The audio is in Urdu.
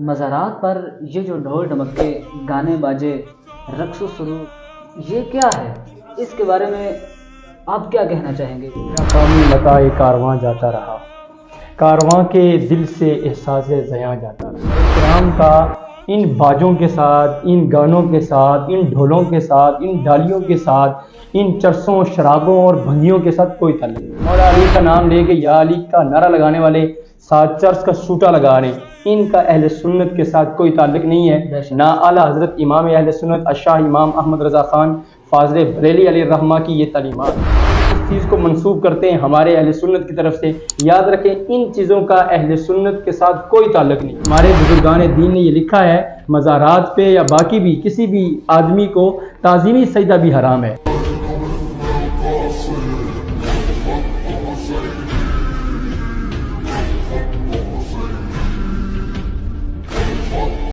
مزارات پر یہ جو ڈھول ڈمکے گانے باجے رقص و سرور یہ کیا ہے؟ اس کے بارے میں آپ کیا کہنا چاہیں گے؟ قومی لتائے کارواں جاتا رہا، کارواں کے دل سے احساس زیاں جاتا رہا۔ کرام کا ان باجوں کے ساتھ، ان گانوں کے ساتھ، ان ڈھولوں کے ساتھ، ان ڈالیوں کے ساتھ، ان چرسوں، شرابوں اور بھنگیوں کے ساتھ کوئی تعلق نہیں۔ مولا علی کا نام لے کے یا علی کا نعرہ لگانے والے ساتھ چرس کا سوٹا لگا رہے ہیں، ان کا اہل سنت کے ساتھ کوئی تعلق نہیں ہے، نہ اعلیٰ حضرت امام اہل سنت الشاہ امام احمد رضا خان فاضل بریلوی علیہ الرحمہ کی یہ تعلیمات اس چیز کو منسوب کرتے ہیں ہمارے اہل سنت کی طرف سے۔ یاد رکھیں ان چیزوں کا اہل سنت کے ساتھ کوئی تعلق نہیں۔ ہمارے بزرگان دین نے یہ لکھا ہے مزارات پہ یا باقی بھی کسی بھی آدمی کو تعظیمی سجدہ بھی حرام ہے۔